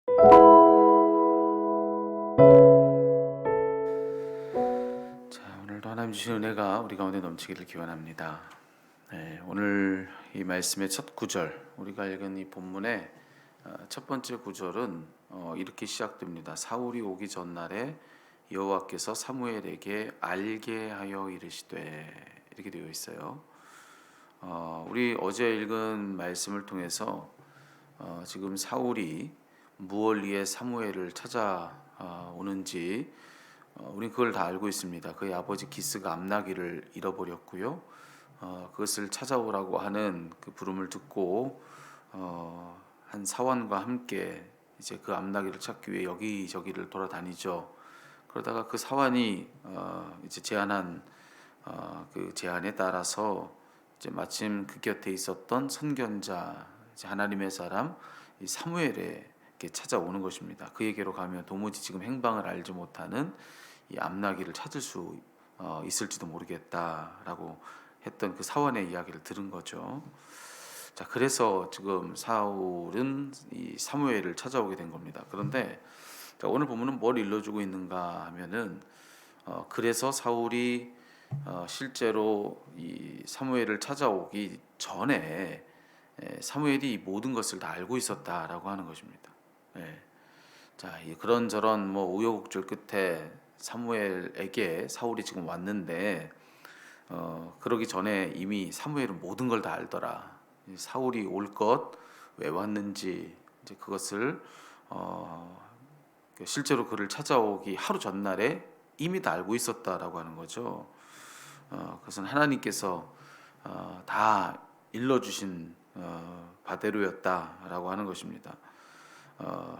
자, 오늘도 하나님 주신 은혜가 우리 가운데 넘치기를 기원합니다. 오늘 이 말씀의 첫 구절, 우리가 읽은 이 본문의 첫 번째 구절은 이렇게 시작됩니다. 사울이 오기 전날에 여호와께서 사무엘에게 알게 하여 이르시되, 이렇게 되어 있어요. 우리 어제 읽은 말씀을 통해서 지금 사울이 무얼 위해 사무엘을 찾아오는지 우린 그걸 다 알고 있습니다. 그의 아버지 기스가 암나귀를 잃어버렸고요. 그것을 찾아오라고 하는 그 부름을 듣고 한 사원과 함께 이제 그 암나귀를 찾기 위해 여기저기를 돌아다니죠. 그러다가 그 사원이 이제 제안한 그 제안에 따라서 이제 마침 그 곁에 있었던 선견자, 이제 하나님의 사람 이 사무엘에게 찾아오는 것입니다. 그에게로 가면 도무지 지금 행방을 알지 못하는 이 암나귀를 찾을 수 있을지도 모르겠다라고 했던 그 사원의 이야기를 들은 거죠. 자, 그래서 지금 사울은 이 사무엘을 찾아오게 된 겁니다. 그런데 자, 오늘 본문은 뭘 일러주고 있는가 하면은 그래서 사울이 실제로 이 사무엘을 찾아오기 전에 사무엘이 이 모든 것을 다 알고 있었다라고 하는 것입니다. 자, 그런저런 뭐 우여곡절 끝에 사무엘에게 사울이 지금 왔는데 그러기 전에 이미 사무엘은 모든 걸 다 알더라. 사울이 올 것, 왜 왔는지 이제 그것을 실제로 그를 찾아오기 하루 전날에 이미 다 알고 있었다라고 하는 거죠. 그것은 하나님께서 다 일러주신 바대로였다라고 하는 것입니다.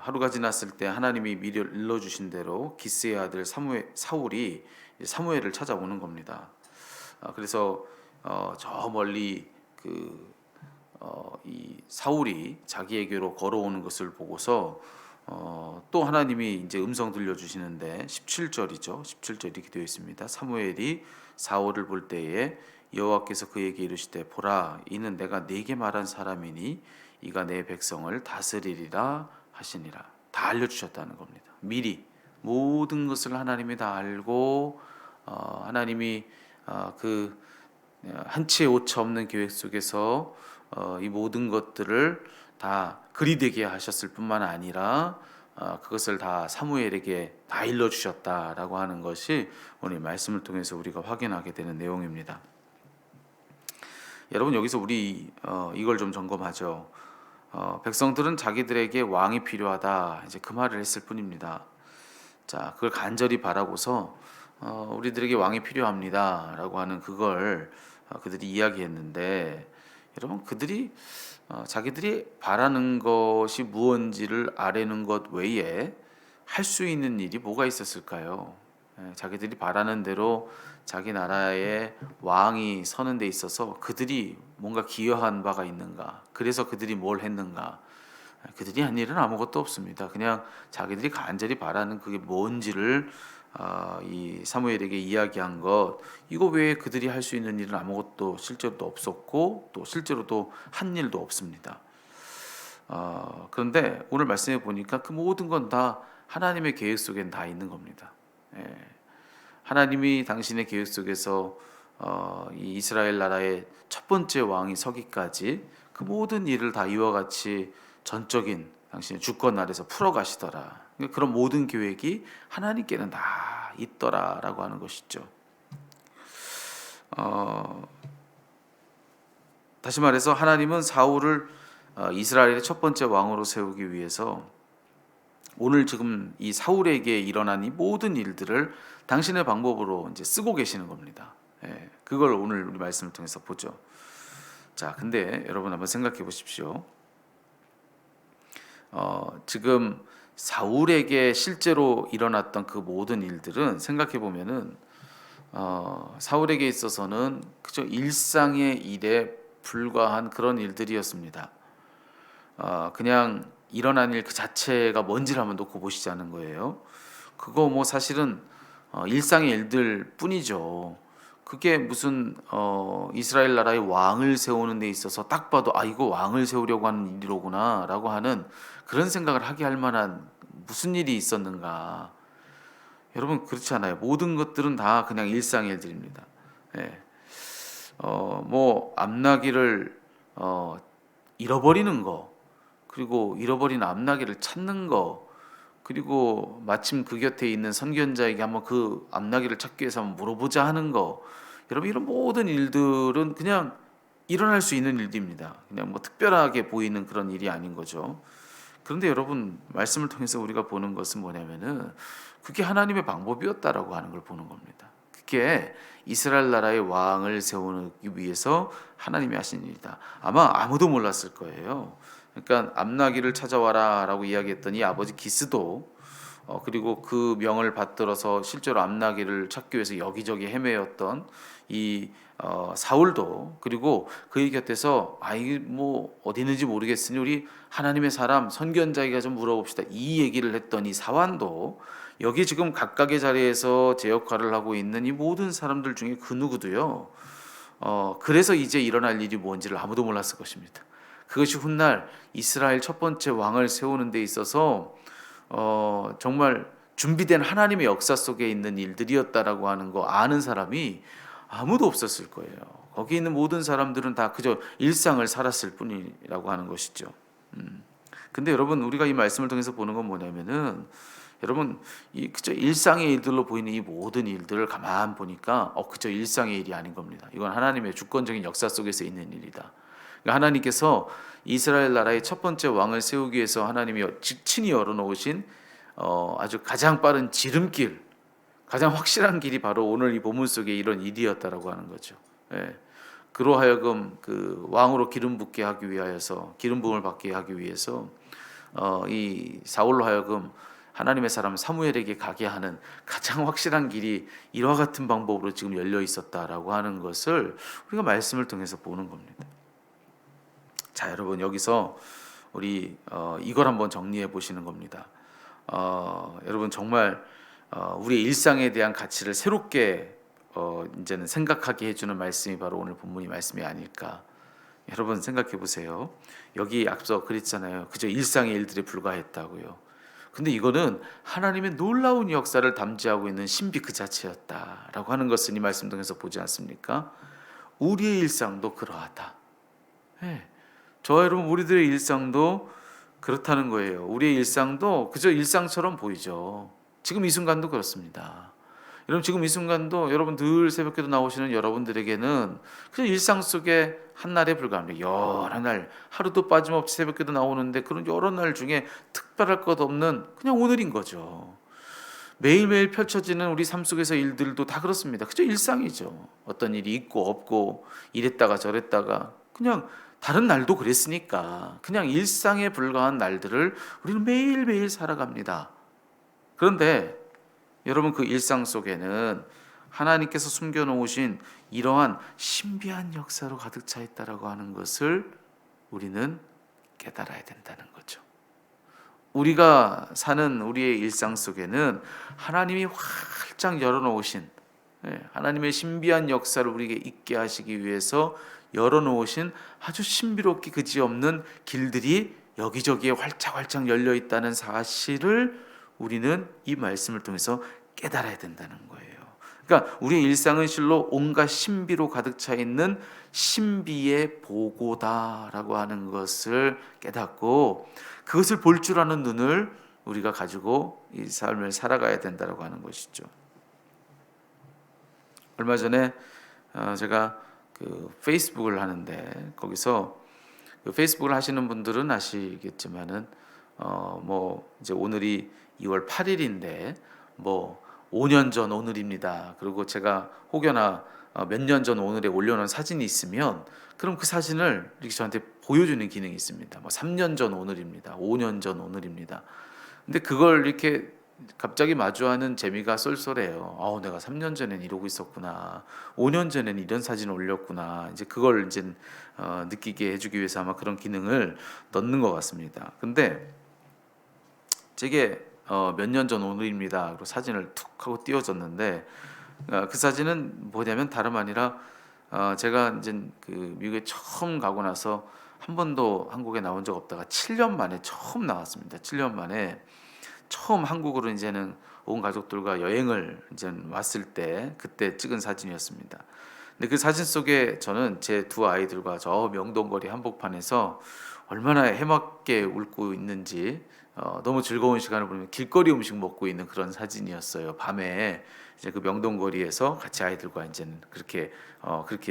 하루가 지났을 때 하나님이 미리 일러주신 대로 기스의 아들 사울이 사무엘을 찾아오는 겁니다. 그래서 저 멀리 이 사울이 자기에게로 걸어오는 것을 보고서 또 하나님이 이제 음성 들려주시는데 17절이죠. 17절 이렇게 되어 있습니다. 사무엘이 사울을 볼 때에 여호와께서 그에게 이르시되 보라, 이는 내가 네게 말한 사람이니 이가 내 백성을 다스리리라 하시니라. 다 알려주셨다는 겁니다. 미리 모든 것을 하나님이 다 알고 하나님이 그 한치의 오차 없는 계획 속에서 이 모든 것들을 다 그리되게 하셨을 뿐만 아니라 그것을 다 사무엘에게 다 일러주셨다라고 하는 것이 오늘 말씀을 통해서 우리가 확인하게 되는 내용입니다. 여러분, 여기서 우리 이걸 좀 점검하죠. 백성들은 자기들에게 왕이 필요하다, 이제 그 말을 했을 뿐입니다. 자, 그걸 간절히 바라고서 우리들에게 왕이 필요합니다라고 하는 그걸 그들이 이야기했는데, 여러분, 그들이 자기들이 바라는 것이 무언지를 아뢰는 것 외에 할 수 있는 일이 뭐가 있었을까요? 자기들이 바라는 대로 자기 나라에 왕이 서는 데 있어서 그들이 뭔가 기여한 바가 있는가? 그래서 그들이 뭘 했는가? 그들이 한 일은 아무것도 없습니다. 그냥 자기들이 간절히 바라는 그게 뭔지를 이 사무엘에게 이야기한 것, 이거 외에 그들이 할 수 있는 일은 아무것도 실제로도 없었고 또 실제로도 한 일도 없습니다. 그런데 오늘 말씀해 보니까 그 모든 건 다 하나님의 계획 속엔 다 있는 겁니다. 하나님이 당신의 계획 속에서 이 이스라엘 나라의 첫 번째 왕이 서기까지 그 모든 일을 다 이와 같이 전적인 당신의 주권 아래서 풀어가시더라. 그런 모든 계획이 하나님께는 다 있더라라고 하는 것이죠. 다시 말해서 하나님은 사울을 이스라엘의 첫 번째 왕으로 세우기 위해서 오늘 지금 이 사울에게 일어난 이 모든 일들을 당신의 방법으로 이제 쓰고 계시는 겁니다. 그걸 오늘 우리 말씀을 통해서 보죠. 자, 근데 여러분 한번 생각해 보십시오. 지금 사울에게 실제로 일어났던 그 모든 일들은 생각해 보면은 사울에게 있어서는 그저 일상의 일에 불과한 그런 일들이었습니다. 그냥 일어난 일 그 자체가 뭔지를 한번 놓고 보시자는 거예요. 그거 뭐 사실은 일상의 일들 뿐이죠. 그게 무슨 이스라엘 나라의 왕을 세우는 데 있어서 딱 봐도 이거 왕을 세우려고 하는 일이로구나라고 하는 그런 생각을 하게 할 만한 무슨 일이 있었는가? 여러분 그렇지 않아요. 모든 것들은 다 그냥 일상의 일들입니다. 예. 뭐 암나기를 잃어버리는 거, 그리고 잃어버린 암나기를 찾는 거, 그리고 마침 그 곁에 있는 선견자에게 한번 그 암나기를 찾기 위해서 한번 물어보자 하는 거, 여러분 이런 모든 일들은 그냥 일어날 수 있는 일들입니다. 그냥 뭐 특별하게 보이는 그런 일이 아닌 거죠. 그런데 여러분 말씀을 통해서 우리가 보는 것은 뭐냐면은 그게 하나님의 방법이었다라고 하는 걸 보는 겁니다. 그게 이스라엘 나라의 왕을 세우기 위해서 하나님이 하신 일이다. 아마 아무도 몰랐을 거예요. 그러니까 암나기를 찾아와라라고 이야기했더니 아버지 기스도 그리고 그 명을 받들어서 실제로 암나기를 찾기 위해서 여기저기 헤매였던 이 사울도, 그리고 그의 곁에서 이게 뭐 어디 있는지 모르겠으니 우리 하나님의 사람 선견자에게 좀 물어봅시다 이 얘기를 했더니 사환도, 여기 지금 각각의 자리에서 제 역할을 하고 있는 이 모든 사람들 중에 그 누구도요 그래서 이제 일어날 일이 뭔지를 아무도 몰랐을 것입니다. 그것이 훗날 이스라엘 첫 번째 왕을 세우는 데 있어서 정말 준비된 하나님의 역사 속에 있는 일들이었다라고 하는 거 아는 사람이 아무도 없었을 거예요. 거기 있는 모든 사람들은 다 그저 일상을 살았을 뿐이라고 하는 것이죠. 근데 여러분 우리가 이 말씀을 통해서 보는 건 뭐냐면은 여러분 이 그저 일상의 일들로 보이는 이 모든 일들을 가만 보니까 그저 일상의 일이 아닌 겁니다. 이건 하나님의 주권적인 역사 속에서 있는 일이다. 그러니까 하나님께서 이스라엘 나라의 첫 번째 왕을 세우기 위해서 하나님이 친히 열어놓으신 아주 가장 빠른 지름길, 가장 확실한 길이 바로 오늘 이 본문 속에 이런 일이었다라고 하는 거죠. 예. 그로 하여금 그 왕으로 기름 붓게 하기 위하여서, 기름 부음을 받게 하기 위해서 이 사울로 하여금 하나님의 사람 사무엘에게 가게 하는 가장 확실한 길이 이와 같은 방법으로 지금 열려 있었다라고 하는 것을 우리가 말씀을 통해서 보는 겁니다. 자, 여러분 여기서 우리 이걸 한번 정리해 보시는 겁니다. 여러분 정말 우리의 일상에 대한 가치를 새롭게 이제는 생각하게 해주는 말씀이 바로 오늘 본문의 말씀이 아닐까. 여러분 생각해 보세요. 여기 앞서 그랬잖아요. 그저 일상의 일들에 불과했다고요. 근데 이거는 하나님의 놀라운 역사를 담지하고 있는 신비 그 자체였다라고 하는 것을 이 말씀 통해서 보지 않습니까? 우리의 일상도 그러하다. 네. 저와 여러분 우리들의 일상도 그렇다는 거예요. 우리의 일상도 그저 일상처럼 보이죠. 지금 이 순간도 그렇습니다. 여러분 지금 이 순간도 여러분 늘 새벽기도 나오시는 여러분들에게는 그냥 일상 속에 한날에 불과합니다. 여러 날 하루도 빠짐없이 새벽기도 나오는데 그런 여러 날 중에 특별할 것 없는 그냥 오늘인 거죠. 매일매일 펼쳐지는 우리 삶 속에서 일들도 다 그렇습니다. 그저 일상이죠. 어떤 일이 있고 없고 이랬다가 저랬다가 그냥 다른 날도 그랬으니까 그냥 일상에 불과한 날들을 우리는 매일매일 살아갑니다. 그런데 여러분 그 일상 속에는 하나님께서 숨겨놓으신 이러한 신비한 역사로 가득 차 있다라고 하는 것을 우리는 깨달아야 된다는 거죠. 우리가 사는 우리의 일상 속에는 하나님이 활짝 열어놓으신 하나님의 신비한 역사를 우리에게 있게 하시기 위해서 열어놓으신 아주 신비롭기 그지없는 길들이 여기저기에 활짝활짝 열려 있다는 사실을 우리는 이 말씀을 통해서 깨달아야 된다는 거예요. 그러니까 우리의 일상은 실로 온갖 신비로 가득 차 있는 신비의 보고다라고 하는 것을 깨닫고 그것을 볼 줄 아는 눈을 우리가 가지고 이 삶을 살아가야 된다라고 하는 것이죠. 얼마 전에 제가 그 페이스북을 하는데 거기서 그 페이스북을 하시는 분들은 아시겠지만은 뭐 이제 오늘이 2월 8일인데 뭐 5년 전 오늘입니다. 그리고 제가 혹여나 몇 년 전 오늘에 올려놓은 사진이 있으면 그럼 그 사진을 이렇게 저한테 보여주는 기능이 있습니다. 뭐 3년 전 오늘입니다. 5년 전 오늘입니다. 근데 그걸 이렇게 갑자기 마주하는 재미가 쏠쏠해요. 내가 3년 전엔 이러고 있었구나. 5년 전엔 이런 사진을 올렸구나. 이제 그걸 이제 느끼게 해주기 위해서 아마 그런 기능을 넣는 것 같습니다. 근데 제게 몇 년 전 오늘입니다. 그리고 사진을 툭 하고 띄워줬는데 그 사진은 뭐냐면 다름 아니라 제가 이제 그 미국에 처음 가고 나서 한 번도 한국에 나온 적 없다가 7년 만에 처음 나왔습니다. 7년 만에 처음 한국으로 이제는 온 가족들과 여행을 이제 왔을 때 그때 찍은 사진이었습니다. 근데 그 사진 속에 저는 제 두 아이들과 저 명동거리 한복판에서 얼마나 해맑게 웃고 있는지 너무 즐거운 시간을 보내며 길거리 음식 먹고 있는 그런 사진이었어요. 밤에 이제 그 명동거리에서 같이 아이들과 이제는 그렇게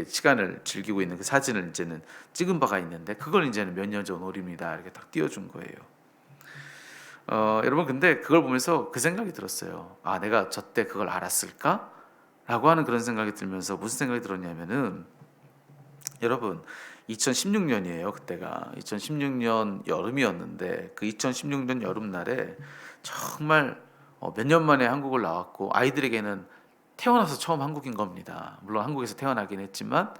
시간을 즐기고 있는 그 사진을 이제는 찍은 바가 있는데 그걸 이제는 몇 년 전 올입니다. 이렇게 딱 띄워준 거예요. 여러분 근데 그걸 보면서 그 생각이 들었어요. 아, 내가 저 때 그걸 알았을까? 라고 하는 그런 생각이 들면서 무슨 생각이 들었냐면은 여러분 2016년이에요. 그때가 2016년 여름이었는데 그 2016년 여름날에 정말 몇 년 만에 한국을 나왔고 아이들에게는 태어나서 처음 한국인 겁니다. 물론 한국에서 태어나긴 했지만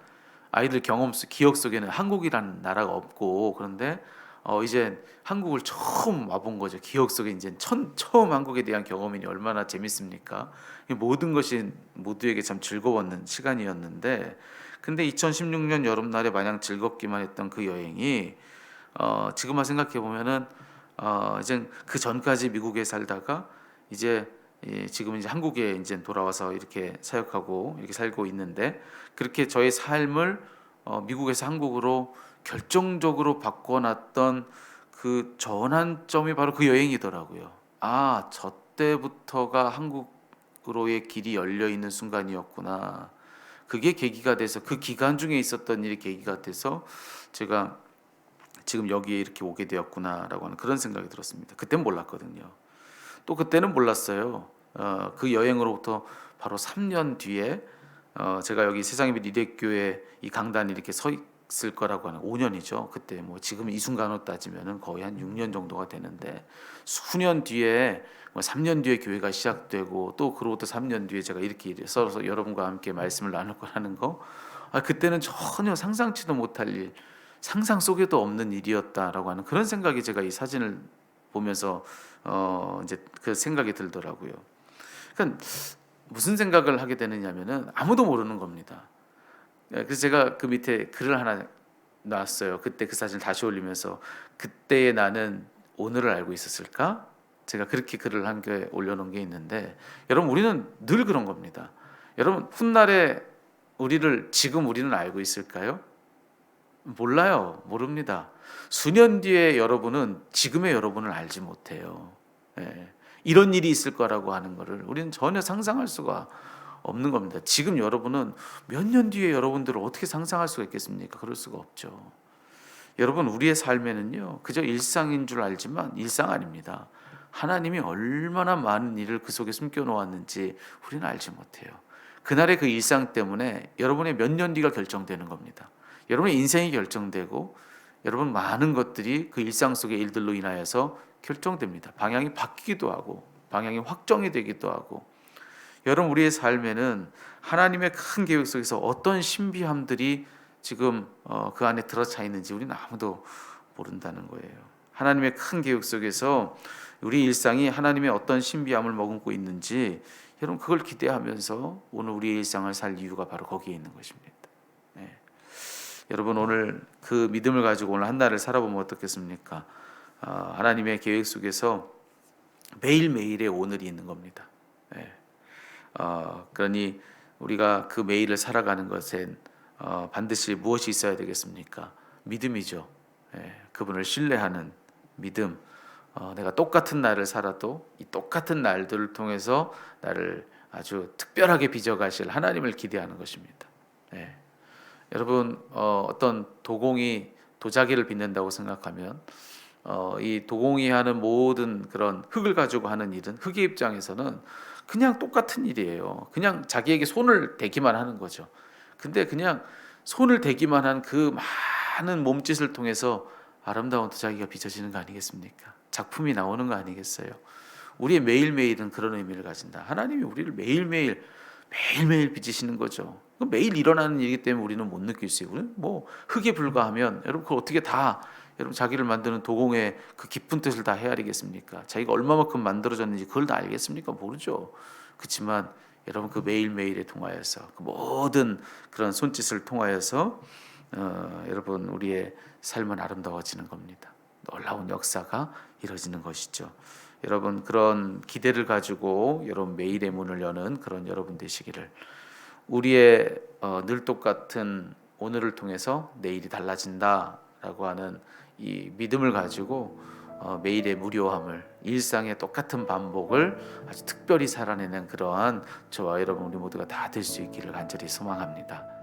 아이들 기억 속에는 한국이라는 나라가 없고 그런데 이제 한국을 처음 와본 거죠. 기억 속에 이제 처음 한국에 대한 경험이니 얼마나 재밌습니까? 이 모든 것이 모두에게 참 즐거웠는 시간이었는데 근데 2016년 여름날에 마냥 즐겁기만 했던 그 여행이 지금만 생각해 보면은 이제 그 전까지 미국에 살다가 이제 지금 이제 한국에 이제 돌아와서 이렇게 사역하고 이렇게 살고 있는데 그렇게 저의 삶을 미국에서 한국으로 결정적으로 바꿔놨던 그 전환점이 바로 그 여행이더라고요. 아, 저 때부터가 한국으로의 길이 열려 있는 순간이었구나. 그게 계기가 돼서 그 기간 중에 있었던 일이 계기가 돼서 제가 지금 여기에 이렇게 오게 되었구나라고 하는 그런 생각이 들었습니다. 그때는 몰랐거든요. 또 그때는 몰랐어요. 그 여행으로부터 바로 3년 뒤에 제가 여기 세상의 빛 리대교회 이 강단에 이렇게 서 있을 거라고 하는 5년이죠. 그때 뭐 지금 이 순간으로 따지면은 거의 한 6년 정도가 되는데 수년 뒤에 뭐 3년 뒤에 교회가 시작되고 또 그로부터 3년 뒤에 제가 이렇게 서서 여러분과 함께 말씀을 나눌 거라는 거. 그때는 전혀 상상치도 못할 일, 상상 속에도 없는 일이었다라고 하는 그런 생각이 제가 이 사진을 보면서 이제 그 생각이 들더라고요. 그러니까 무슨 생각을 하게 되느냐면은 아무도 모르는 겁니다. 그래서 제가 그 밑에 글을 하나 놨어요. 그때 그 사진을 다시 올리면서 그때의 나는 오늘을 알고 있었을까? 제가 그렇게 글을 한 개 올려놓은 게 있는데 여러분 우리는 늘 그런 겁니다. 여러분 훗날에 지금 우리는 알고 있을까요? 몰라요. 모릅니다. 수년 뒤에 여러분은 지금의 여러분을 알지 못해요. 예. 이런 일이 있을 거라고 하는 것을 우리는 전혀 상상할 수가 없는 겁니다. 지금 여러분은 몇 년 뒤에 여러분들을 어떻게 상상할 수가 있겠습니까? 그럴 수가 없죠. 여러분 우리의 삶에는요 그저 일상인 줄 알지만 일상 아닙니다. 하나님이 얼마나 많은 일을 그 속에 숨겨 놓았는지 우리는 알지 못해요. 그날의 그 일상 때문에 여러분의 몇 년 뒤가 결정되는 겁니다. 여러분의 인생이 결정되고 여러분 많은 것들이 그 일상 속의 일들로 인하여서 결정됩니다. 방향이 바뀌기도 하고 방향이 확정이 되기도 하고 여러분 우리의 삶에는 하나님의 큰 계획 속에서 어떤 신비함들이 지금 그 안에 들어차 있는지 우리는 아무도 모른다는 거예요. 하나님의 큰 계획 속에서 우리 일상이 하나님의 어떤 신비함을 머금고 있는지 여러분 그걸 기대하면서 오늘 우리의 일상을 살 이유가 바로 거기에 있는 것입니다. 네. 여러분 오늘 그 믿음을 가지고 오늘 한 날을 살아보면 어떻겠습니까? 하나님의 계획 속에서 매일매일의 오늘이 있는 겁니다. 네. 그러니 우리가 그 매일을 살아가는 것엔 반드시 무엇이 있어야 되겠습니까? 믿음이죠. 예, 그분을 신뢰하는 믿음. 내가 똑같은 날을 살아도 이 똑같은 날들을 통해서 나를 아주 특별하게 빚어가실 하나님을 기대하는 것입니다. 예. 여러분 어떤 도공이 도자기를 빚는다고 생각하면 이 도공이 하는 모든 그런 흙을 가지고 하는 일은 흙의 입장에서는 그냥 똑같은 일이에요. 그냥 자기에게 손을 대기만 하는 거죠. 근데 그냥 손을 대기만 한 그 많은 몸짓을 통해서 아름다운 도자기가 빚어지는 거 아니겠습니까? 작품이 나오는 거 아니겠어요? 우리의 매일매일은 그런 의미를 가진다. 하나님이 우리를 매일매일 빚으시는 거죠. 매일 일어나는 일이기 때문에 우리는 못 느낄 수 있고, 뭐 흙에 불과하면 여러분 그걸 어떻게 다 여러분 자기를 만드는 도공의 그 깊은 뜻을 다 헤아리겠습니까? 자기가 얼마만큼 만들어졌는지 그걸 다 알겠습니까? 모르죠. 그렇지만 여러분 그 매일매일에 통하여서 그 모든 그런 손짓을 통하여서 여러분 우리의 삶은 아름다워지는 겁니다. 놀라운 역사가 이루어지는 것이죠. 여러분 그런 기대를 가지고 여러분 매일의 문을 여는 그런 여러분 되시기를, 우리의 늘 똑같은 오늘을 통해서 내일이 달라진다라고 하는 이 믿음을 가지고 매일의 무료함을, 일상의 똑같은 반복을 아주 특별히 살아내는 그러한 저와 여러분 우리 모두가 다 될 수 있기를 간절히 소망합니다.